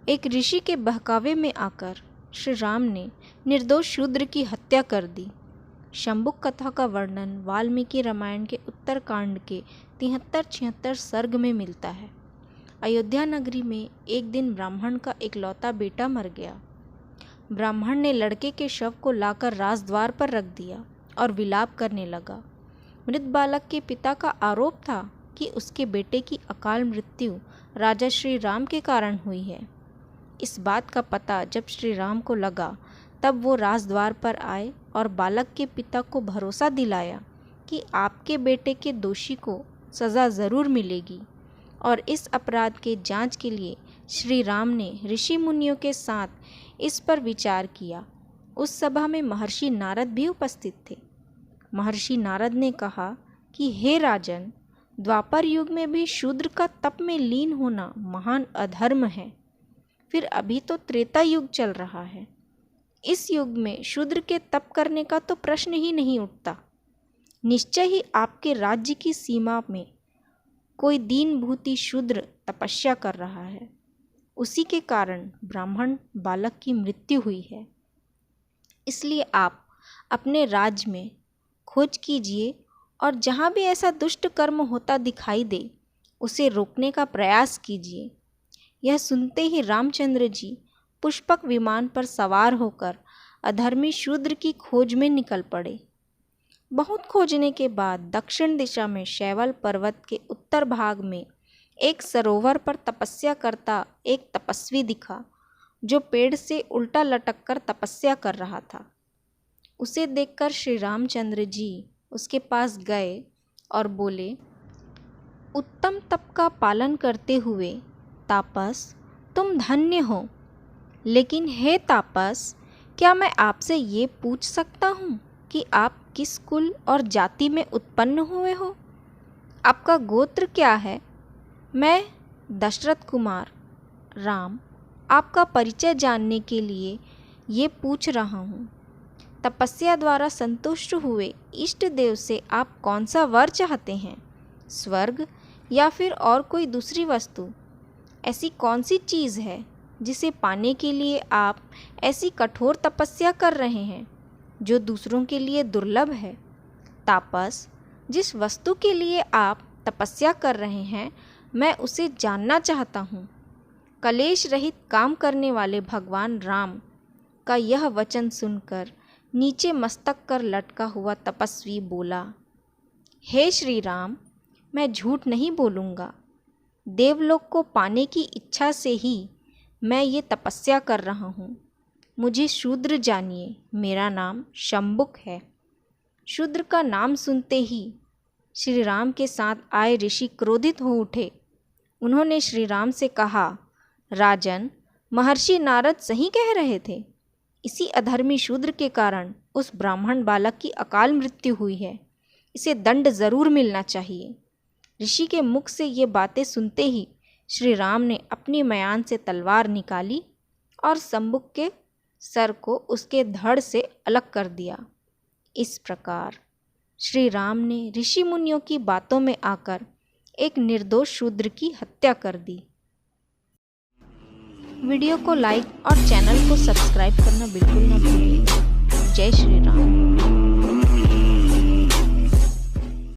एक ऋषि के बहकावे में आकर श्री राम ने निर्दोष शूद्र की हत्या कर दी। शंबुक कथा का वर्णन वाल्मीकि रामायण के उत्तरकांड के 73-76 सर्ग में मिलता है। अयोध्या नगरी में एक दिन ब्राह्मण का इकलौता बेटा मर गया। ब्राह्मण ने लड़के के शव को लाकर राजद्वार पर रख दिया और विलाप करने लगा। मृत बालक के पिता का आरोप था कि उसके बेटे की अकाल मृत्यु राजा श्री राम के कारण हुई है। इस बात का पता जब श्री राम को लगा तब वो राजद्वार पर आए और बालक के पिता को भरोसा दिलाया कि आपके बेटे के दोषी को सज़ा ज़रूर मिलेगी। और इस अपराध के जांच के लिए श्री राम ने ऋषि मुनियों के साथ इस पर विचार किया। उस सभा में महर्षि नारद भी उपस्थित थे। महर्षि नारद ने कहा कि हे राजन, द्वापर युग में भी शूद्र का तप में लीन होना महान अधर्म है। फिर अभी तो त्रेता युग चल रहा है। इस युग में शूद्र के तप करने का तो प्रश्न ही नहीं उठता। निश्चय ही आपके राज्य की सीमा में कोई दीनभूति शूद्र तपस्या कर रहा है। उसी के कारण ब्राह्मण बालक की मृत्यु हुई है। इसलिए आप अपने राज्य में खोज कीजिए और जहाँ भी ऐसा दुष्ट कर्म होता दिखाई दे उसे रोकने का प्रयास कीजिए। यह सुनते ही रामचंद्र जी पुष्पक विमान पर सवार होकर अधर्मी शूद्र की खोज में निकल पड़े। बहुत खोजने के बाद दक्षिण दिशा में शैवल पर्वत के उत्तर भाग में एक सरोवर पर तपस्या करता एक तपस्वी दिखा, जो पेड़ से उल्टा लटक कर तपस्या कर रहा था। उसे देखकर श्री रामचंद्र जी उसके पास गए और बोले, उत्तम तप का पालन करते हुए तापस तुम धन्य हो। लेकिन हे तापस, क्या मैं आपसे ये पूछ सकता हूँ कि आप किस कुल और जाति में उत्पन्न हुए हो? आपका गोत्र क्या है? मैं दशरथ कुमार राम आपका परिचय जानने के लिए ये पूछ रहा हूँ। तपस्या द्वारा संतुष्ट हुए इष्ट देव से आप कौन सा वर चाहते हैं, स्वर्ग या फिर और कोई दूसरी वस्तु? ऐसी कौन सी चीज़ है जिसे पाने के लिए आप ऐसी कठोर तपस्या कर रहे हैं जो दूसरों के लिए दुर्लभ है? तापस, जिस वस्तु के लिए आप तपस्या कर रहे हैं मैं उसे जानना चाहता हूँ। कलेश रहित काम करने वाले भगवान राम का यह वचन सुनकर नीचे मस्तक कर लटका हुआ तपस्वी बोला, हे श्री राम, मैं झूठ नहीं बोलूँगा। देवलोक को पाने की इच्छा से ही मैं ये तपस्या कर रहा हूँ। मुझे शूद्र जानिए, मेरा नाम शंबुक है। शूद्र का नाम सुनते ही श्री राम के साथ आए ऋषि क्रोधित हो उठे। उन्होंने श्री राम से कहा, राजन, महर्षि नारद सही कह रहे थे। इसी अधर्मी शूद्र के कारण उस ब्राह्मण बालक की अकाल मृत्यु हुई है। इसे दंड जरूर मिलना चाहिए। ऋषि के मुख से ये बातें सुनते ही श्री राम ने अपनी मयान से तलवार निकाली और शंबुक के सर को उसके धड़ से अलग कर दिया। इस प्रकार श्री राम ने ऋषि मुनियों की बातों में आकर एक निर्दोष शूद्र की हत्या कर दी। वीडियो को लाइक और चैनल को सब्सक्राइब करना बिल्कुल न भूलिए। जय श्री राम।